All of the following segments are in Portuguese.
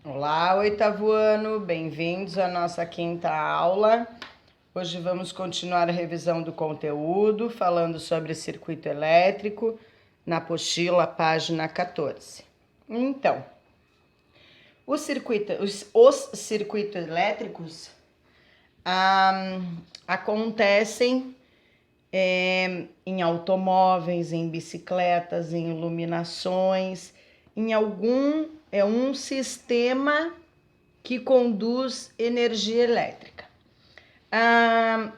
Olá, oitavo ano, bem-vindos à nossa quinta aula. Hoje vamos continuar a revisão do conteúdo, falando sobre circuito elétrico, na apostila, página 14. Então, os circuitos elétricos acontecem em automóveis, em bicicletas, em iluminações, é um sistema que conduz energia elétrica.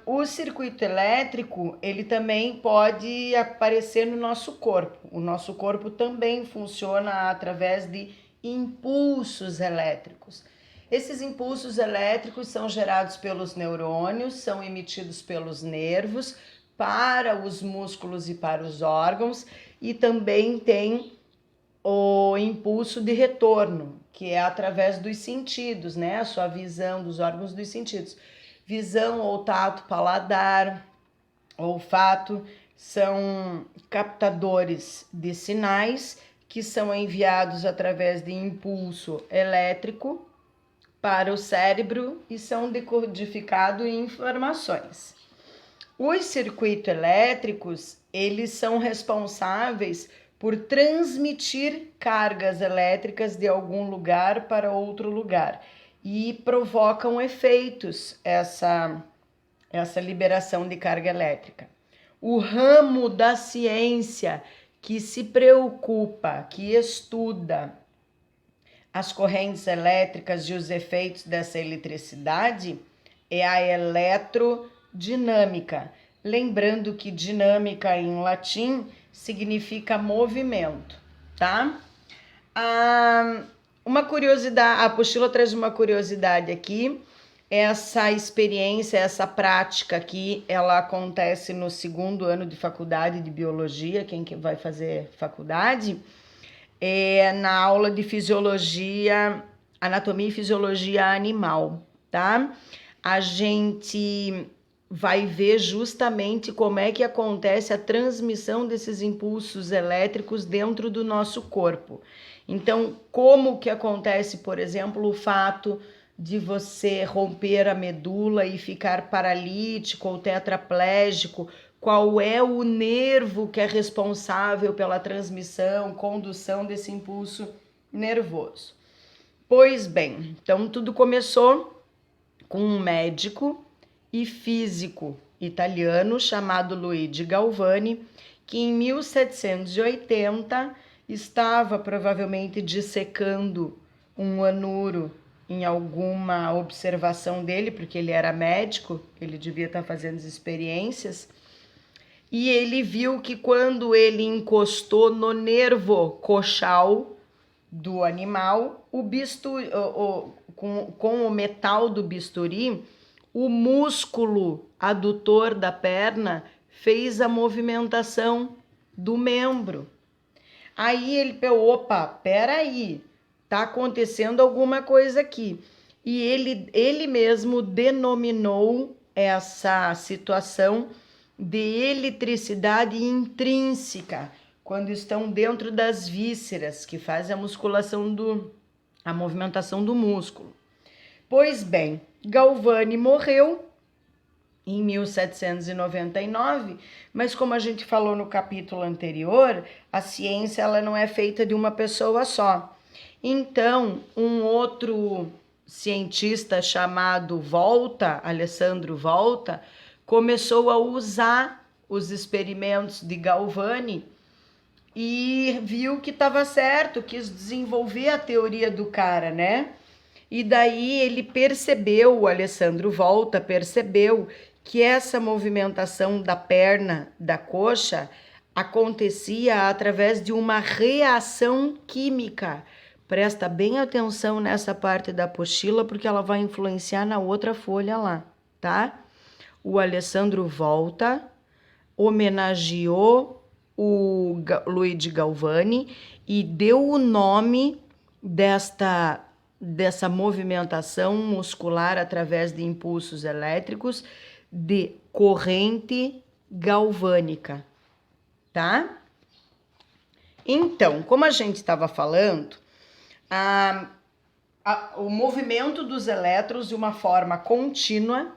O circuito elétrico, ele também pode aparecer no nosso corpo. O nosso corpo também funciona através de impulsos elétricos. Esses impulsos elétricos são gerados pelos neurônios, são emitidos pelos nervos para os músculos e para os órgãos, e também tem o impulso de retorno, que é através dos sentidos, né? A sua visão, dos órgãos dos sentidos. Visão, olfato, paladar, olfato, são captadores de sinais que são enviados através de impulso elétrico para o cérebro e são decodificados em informações. Os circuitos elétricos, eles são responsáveis por transmitir cargas elétricas de algum lugar para outro lugar e provocam efeitos essa liberação de carga elétrica. O ramo da ciência que se preocupa, que estuda as correntes elétricas e os efeitos dessa eletricidade é a eletrodinâmica. Lembrando que dinâmica em latim significa movimento, tá? Uma curiosidade, a apostila traz uma curiosidade aqui. Essa experiência, essa prática aqui, ela acontece no segundo ano de faculdade de biologia, quem que vai fazer faculdade, na aula de fisiologia, anatomia e fisiologia animal, tá? A gente vai ver justamente como é que acontece a transmissão desses impulsos elétricos dentro do nosso corpo. Então, como que acontece, por exemplo, o fato de você romper a medula e ficar paralítico ou tetraplégico? Qual é o nervo que é responsável pela transmissão, condução desse impulso nervoso? Pois bem, então tudo começou com um médico e físico italiano chamado Luigi Galvani, que em 1780 estava provavelmente dissecando um anuro em alguma observação dele, porque ele era médico, ele devia estar fazendo as experiências, e ele viu que quando ele encostou no nervo coxal do animal, com o metal do bisturi, o músculo adutor da perna fez a movimentação do membro. Aí ele pensou, opa, peraí, tá acontecendo alguma coisa aqui. E ele mesmo denominou essa situação de eletricidade intrínseca, quando estão dentro das vísceras, que fazem a movimentação do músculo. Pois bem, Galvani morreu em 1799, mas como a gente falou no capítulo anterior, a ciência ela não é feita de uma pessoa só. Então, um outro cientista chamado Volta, Alessandro Volta, começou a usar os experimentos de Galvani e viu que estava certo, quis desenvolver a teoria do cara, né? E daí ele percebeu, o Alessandro Volta percebeu que essa movimentação da perna, da coxa, acontecia através de uma reação química. Presta bem atenção nessa parte da apostila, porque ela vai influenciar na outra folha lá, tá? O Alessandro Volta homenageou o Luigi Galvani e deu o nome dessa movimentação muscular através de impulsos elétricos de corrente galvânica, tá? Então, como a gente estava falando, o movimento dos elétrons de uma forma contínua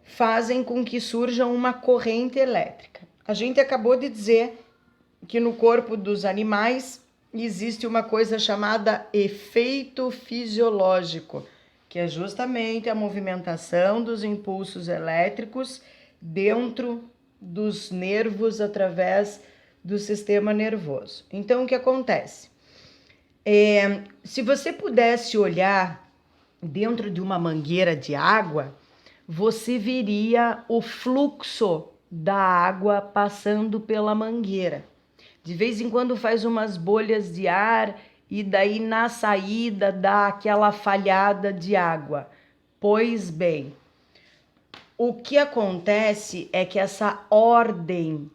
fazem com que surja uma corrente elétrica. A gente acabou de dizer que no corpo dos animais existe uma coisa chamada efeito fisiológico, que é justamente a movimentação dos impulsos elétricos dentro dos nervos através do sistema nervoso. Então, o que acontece? Se você pudesse olhar dentro de uma mangueira de água, você veria o fluxo da água passando pela mangueira. De vez em quando faz umas bolhas de ar e daí na saída dá aquela falhada de água. Pois bem, o que acontece é que essa ordem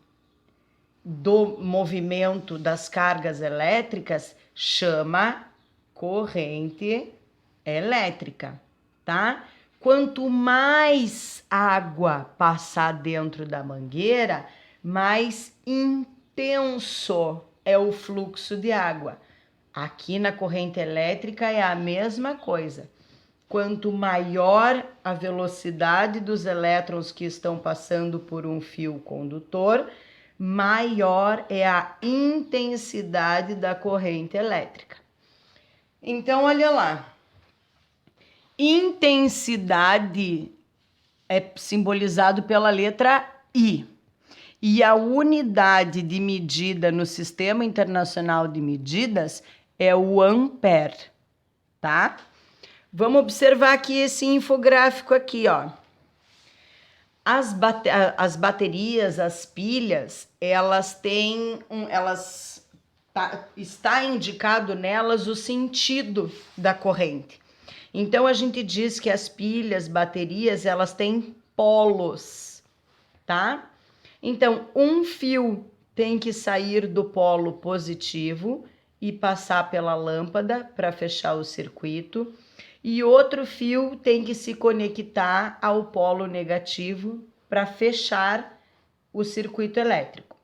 do movimento das cargas elétricas chama corrente elétrica, tá? Quanto mais água passar dentro da mangueira, mais intenso é o fluxo de água. Aqui na corrente elétrica é a mesma coisa. Quanto maior a velocidade dos elétrons que estão passando por um fio condutor, maior é a intensidade da corrente elétrica. Então, olha lá. Intensidade é simbolizado pela letra I. E a unidade de medida no Sistema Internacional de Medidas é o ampere, tá? Vamos observar aqui esse infográfico aqui, ó. As baterias, as pilhas, elas têm está indicado nelas o sentido da corrente. Então a gente diz que as pilhas, baterias, elas têm polos, tá? Então um fio tem que sair do polo positivo e passar pela lâmpada para fechar o circuito. E outro fio tem que se conectar ao polo negativo para fechar o circuito elétrico.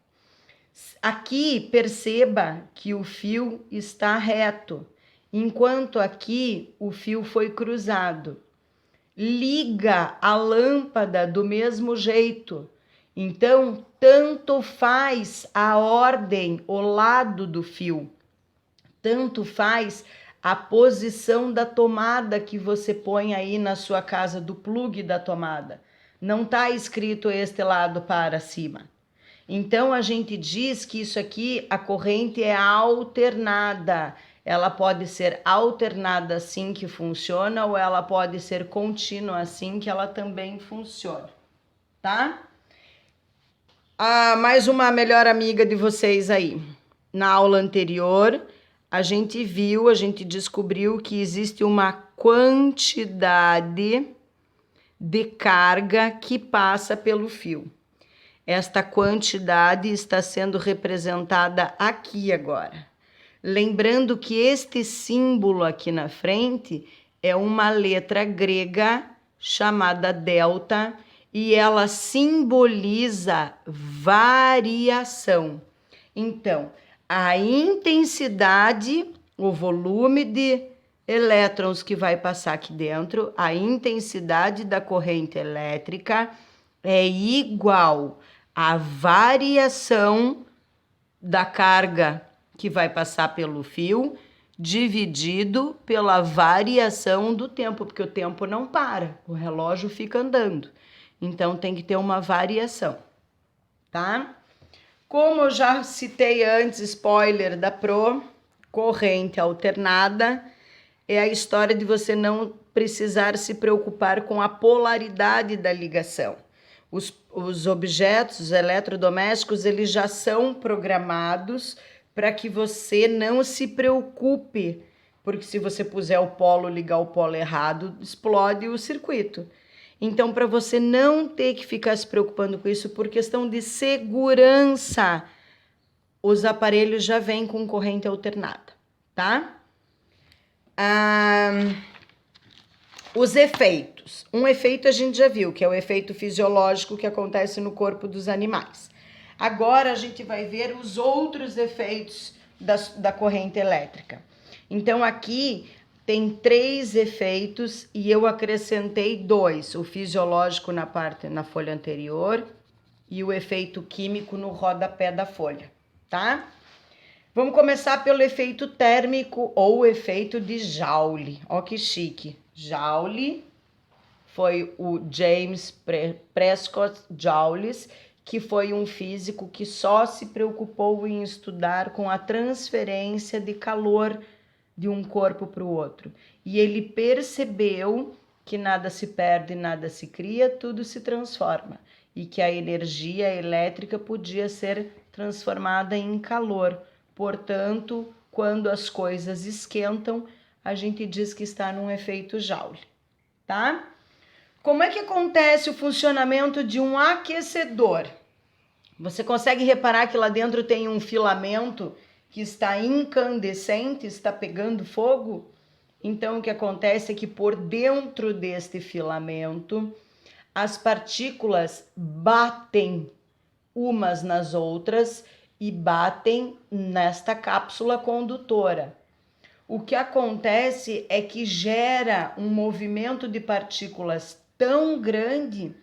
Aqui, perceba que o fio está reto, enquanto aqui o fio foi cruzado. Liga a lâmpada do mesmo jeito. Então, tanto faz a ordem, o lado do fio, tanto faz a posição da tomada que você põe aí na sua casa, do plugue da tomada. Não está escrito este lado para cima. Então, a gente diz que isso aqui, a corrente é alternada. Ela pode ser alternada assim que funciona, ou ela pode ser contínua assim que ela também funciona, tá? Mais uma melhor amiga de vocês aí. Na aula anterior, a gente descobriu que existe uma quantidade de carga que passa pelo fio. Esta quantidade está sendo representada aqui agora. Lembrando que este símbolo aqui na frente é uma letra grega chamada delta e ela simboliza variação. Então, a intensidade, o volume de elétrons que vai passar aqui dentro, a intensidade da corrente elétrica é igual à variação da carga que vai passar pelo fio, dividido pela variação do tempo, porque o tempo não para, o relógio fica andando. Então, tem que ter uma variação, tá? Como eu já citei antes, spoiler da Pro, corrente alternada é a história de você não precisar se preocupar com a polaridade da ligação. Os objetos, os eletrodomésticos, eles já são programados para que você não se preocupe, porque se você puser o polo, ligar o polo errado, explode o circuito. Então, para você não ter que ficar se preocupando com isso, por questão de segurança, os aparelhos já vêm com corrente alternada, tá? Os efeitos. Um efeito a gente já viu, que é o efeito fisiológico que acontece no corpo dos animais. Agora a gente vai ver os outros efeitos da corrente elétrica. Então aqui tem 3 efeitos e eu acrescentei 2, o fisiológico na folha anterior e o efeito químico no rodapé da folha, tá? Vamos começar pelo efeito térmico ou efeito de Joule. Ó que chique. Joule foi o James Prescott Joule, que foi um físico que só se preocupou em estudar com a transferência de calor de um corpo para o outro. E ele percebeu que nada se perde, nada se cria, tudo se transforma. E que a energia elétrica podia ser transformada em calor. Portanto, quando as coisas esquentam, a gente diz que está num efeito Joule, tá? Como é que acontece o funcionamento de um aquecedor? Você consegue reparar que lá dentro tem um filamento que está incandescente, está pegando fogo? Então, o que acontece é que por dentro deste filamento, as partículas batem umas nas outras e batem nesta cápsula condutora. O que acontece é que gera um movimento de partículas tão grande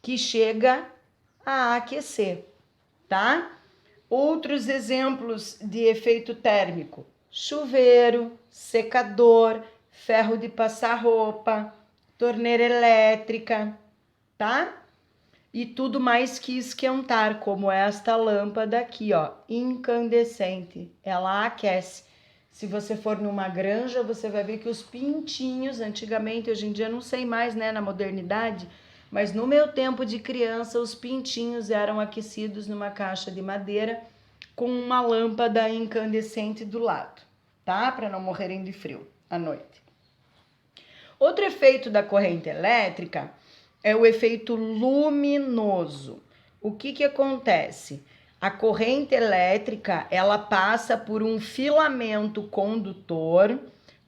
que chega a aquecer, tá? Outros exemplos de efeito térmico: chuveiro, secador, ferro de passar roupa, torneira elétrica, tá? E tudo mais que esquentar, como esta lâmpada aqui, ó, incandescente, ela aquece. Se você for numa granja, você vai ver que os pintinhos, antigamente, hoje em dia não sei mais, né, na modernidade, mas no meu tempo de criança, os pintinhos eram aquecidos numa caixa de madeira com uma lâmpada incandescente do lado, tá? Para não morrerem de frio à noite. Outro efeito da corrente elétrica é o efeito luminoso. O que acontece? A corrente elétrica, ela passa por um filamento condutor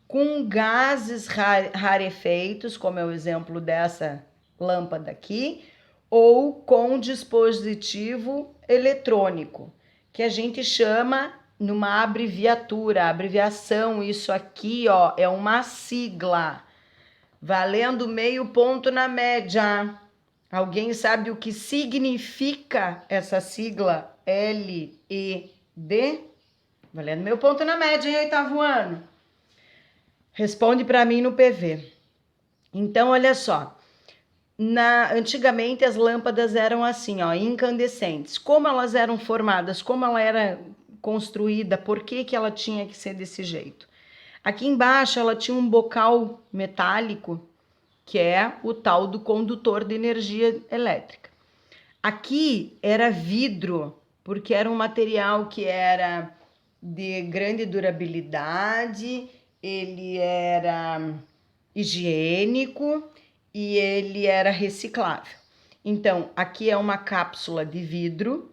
com gases rarefeitos, como é o exemplo dessa lâmpada aqui, ou com dispositivo eletrônico, que a gente chama numa abreviação, isso aqui, ó, é uma sigla, valendo meio ponto na média. Alguém sabe o que significa essa sigla LED? Valendo meio ponto na média em 8º ano. Responde para mim no PV. Então, olha só. Antigamente as lâmpadas eram assim, ó, incandescentes. Como elas eram formadas, como ela era construída, por que ela tinha que ser desse jeito? Aqui embaixo ela tinha um bocal metálico, que é o tal do condutor de energia elétrica. Aqui era vidro, porque era um material que era de grande durabilidade, ele era higiênico e ele era reciclável. Então, aqui é uma cápsula de vidro,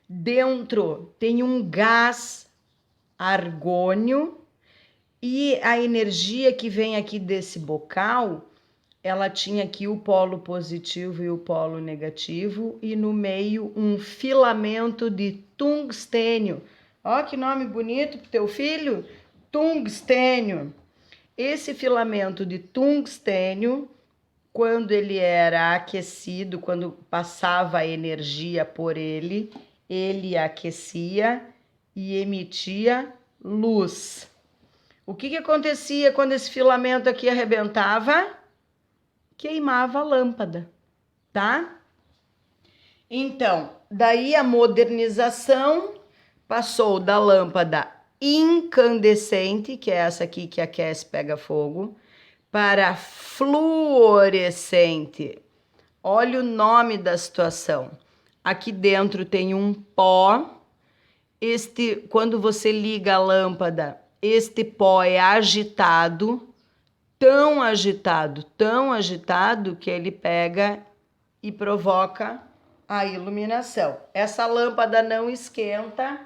dentro tem um gás argônio e a energia que vem aqui desse bocal, ela tinha aqui o polo positivo e o polo negativo e no meio um filamento de tungstênio. Ó, que nome bonito pro teu filho, tungstênio. Esse filamento de tungstênio, quando ele era aquecido, quando passava a energia por ele, ele aquecia e emitia luz. O que acontecia quando esse filamento aqui arrebentava? Queimava a lâmpada, tá? Então, daí a modernização passou da lâmpada incandescente, que é essa aqui que aquece, pega fogo, para fluorescente. Olha o nome da situação. Aqui dentro tem um pó. Quando você liga a lâmpada, este pó é agitado, tão agitado que ele pega e provoca a iluminação. Essa lâmpada não esquenta,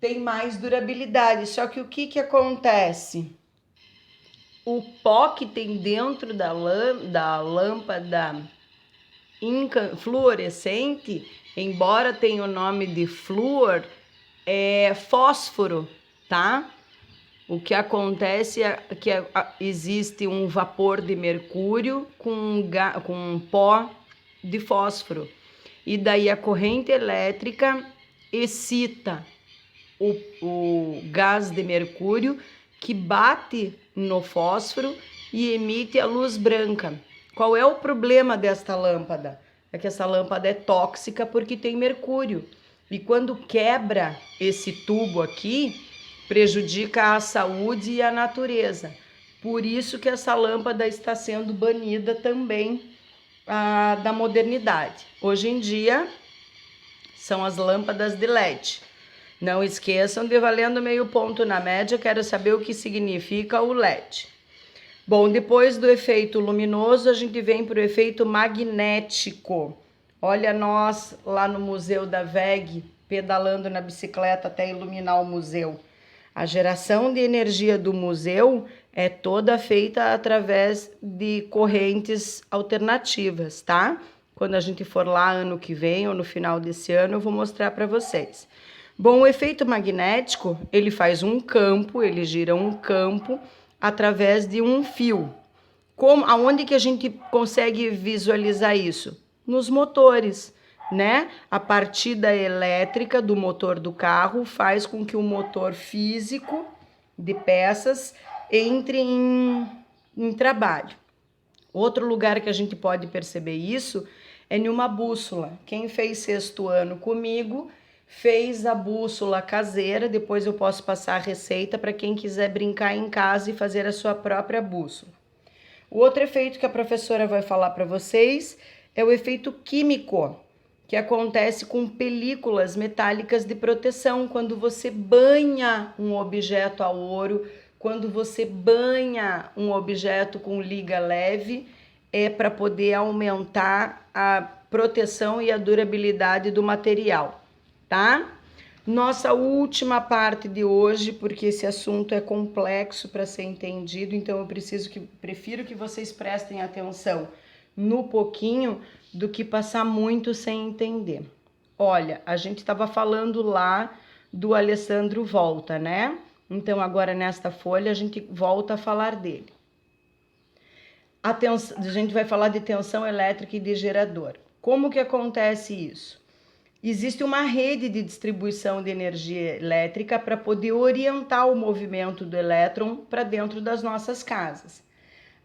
tem mais durabilidade. Só que o que acontece? O pó que tem dentro da lâmpada fluorescente, embora tenha o nome de flúor, é fósforo, tá? O que acontece é que existe um vapor de mercúrio com pó de fósforo. E daí a corrente elétrica excita o gás de mercúrio que bate no fósforo e emite a luz branca. Qual é o problema desta lâmpada? É que essa lâmpada é tóxica porque tem mercúrio. E quando quebra esse tubo aqui, prejudica a saúde e a natureza. Por isso que essa lâmpada está sendo banida também da modernidade. Hoje em dia, são as lâmpadas de LED. Não esqueçam de valendo meio ponto na média, quero saber o que significa o LED. Bom, depois do efeito luminoso, a gente vem para o efeito magnético. Olha nós lá no Museu da WEG, pedalando na bicicleta até iluminar o museu. A geração de energia do museu é toda feita através de correntes alternativas, tá? Quando a gente for lá ano que vem ou no final desse ano, eu vou mostrar para vocês. Bom, o efeito magnético, ele faz um campo, ele gira um campo através de um fio. Aonde que a gente consegue visualizar isso? Nos motores, né? A partida elétrica do motor do carro faz com que o motor físico de peças entre em trabalho. Outro lugar que a gente pode perceber isso é em uma bússola. Quem fez sexto ano comigo fez a bússola caseira, depois eu posso passar a receita para quem quiser brincar em casa e fazer a sua própria bússola. O outro efeito que a professora vai falar para vocês é o efeito químico, que acontece com películas metálicas de proteção, quando você banha um objeto a ouro, quando você banha um objeto com liga leve, é para poder aumentar a proteção e a durabilidade do material. Tá? Nossa última parte de hoje, porque esse assunto é complexo para ser entendido, então eu prefiro que vocês prestem atenção no pouquinho do que passar muito sem entender. Olha, a gente estava falando lá do Alessandro Volta, né? Então agora nesta folha a gente volta a falar dele. A gente vai falar de tensão elétrica e de gerador. Como que acontece isso? Existe uma rede de distribuição de energia elétrica para poder orientar o movimento do elétron para dentro das nossas casas.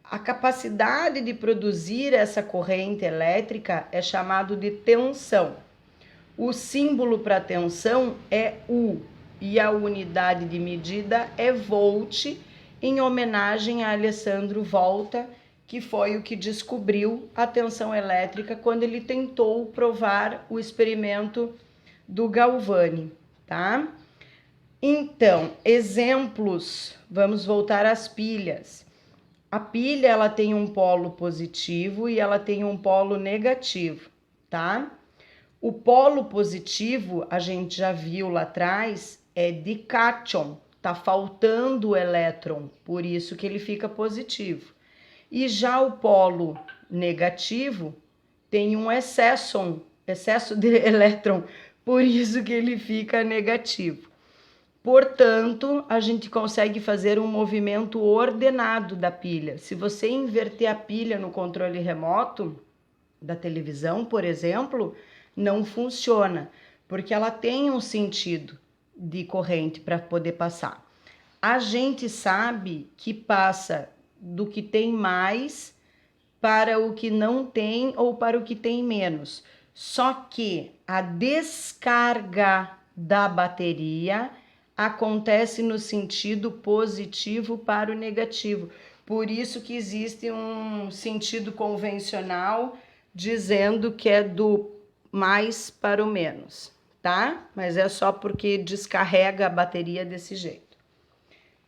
A capacidade de produzir essa corrente elétrica é chamado de tensão. O símbolo para tensão é U e a unidade de medida é volt, em homenagem a Alessandro Volta, que foi o que descobriu a tensão elétrica quando ele tentou provar o experimento do Galvani, tá? Então, exemplos, vamos voltar às pilhas. A pilha, ela tem um polo positivo e ela tem um polo negativo, tá? O polo positivo, a gente já viu lá atrás, é de cátion, tá faltando o elétron, por isso que ele fica positivo. E já o polo negativo tem um excesso de elétron, por isso que ele fica negativo. Portanto, a gente consegue fazer um movimento ordenado da pilha. Se você inverter a pilha no controle remoto da televisão, por exemplo, não funciona, porque ela tem um sentido de corrente para poder passar. A gente sabe que passa do que tem mais para o que não tem ou para o que tem menos. Só que a descarga da bateria acontece no sentido positivo para o negativo. Por isso que existe um sentido convencional dizendo que é do mais para o menos, tá? Mas é só porque descarrega a bateria desse jeito.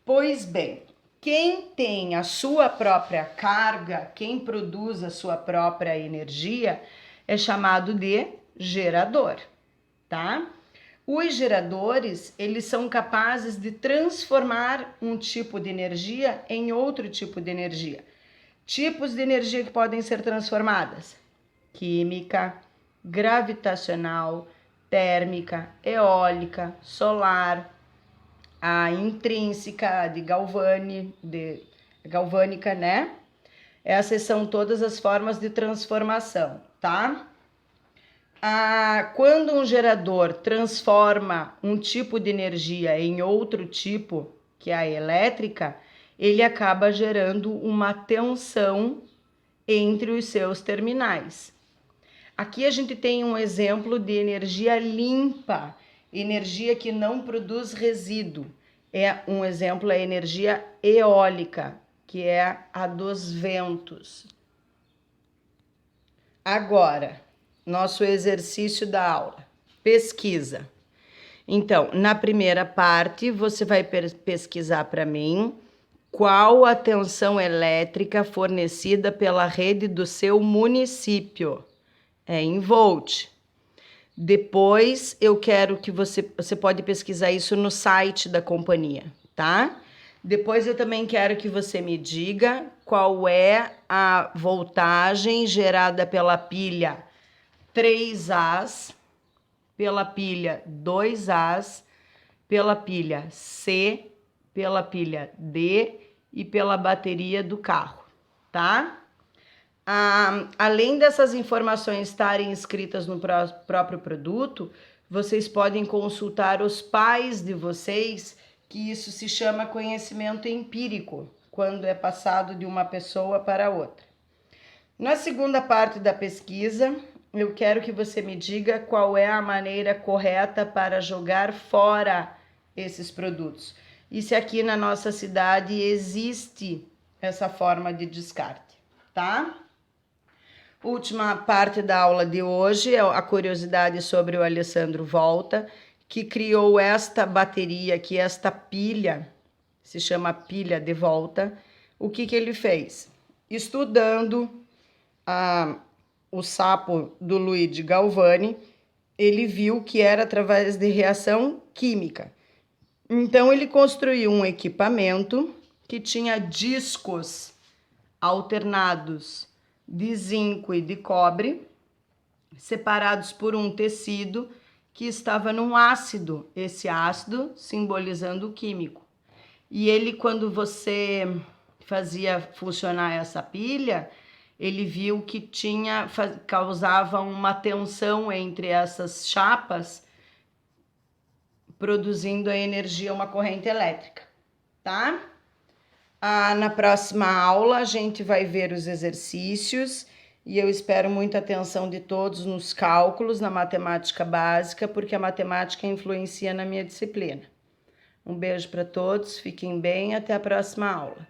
Pois bem, quem tem a sua própria carga, quem produz a sua própria energia, é chamado de gerador, tá? Os geradores, eles são capazes de transformar um tipo de energia em outro tipo de energia. Tipos de energia que podem ser transformadas: química, gravitacional, térmica, eólica, solar, a intrínseca, a de galvânica, né? Essas são todas as formas de transformação, tá? Quando um gerador transforma um tipo de energia em outro tipo, que é a elétrica, ele acaba gerando uma tensão entre os seus terminais. Aqui a gente tem um exemplo de energia limpa, energia que não produz resíduo. Um exemplo é a energia eólica, que é a dos ventos. Agora, nosso exercício da aula. Pesquisa. Então, na primeira parte, você vai pesquisar para mim qual a tensão elétrica fornecida pela rede do seu município. É em volt. Depois, eu quero que você pode pesquisar isso no site da companhia, tá? Depois, eu também quero que você me diga qual é a voltagem gerada pela pilha 3As, pela pilha 2As, pela pilha C, pela pilha D e pela bateria do carro, tá? Além dessas informações estarem escritas no próprio produto, vocês podem consultar os pais de vocês, que isso se chama conhecimento empírico, quando é passado de uma pessoa para outra. Na segunda parte da pesquisa, eu quero que você me diga qual é a maneira correta para jogar fora esses produtos. E se aqui na nossa cidade existe essa forma de descarte, tá? Última parte da aula de hoje é a curiosidade sobre o Alessandro Volta, que criou esta bateria aqui, esta pilha, se chama pilha de Volta. O que ele fez? Estudando o sapo do Luigi Galvani, ele viu que era através de reação química. Então, ele construiu um equipamento que tinha discos alternados de zinco e de cobre, separados por um tecido que estava num ácido, esse ácido simbolizando o químico. E ele, quando você fazia funcionar essa pilha, ele viu que causava uma tensão entre essas chapas, produzindo a energia, uma corrente elétrica, tá? Na próxima aula a gente vai ver os exercícios e eu espero muita atenção de todos nos cálculos, na matemática básica, porque a matemática influencia na minha disciplina. Um beijo para todos, fiquem bem, até a próxima aula.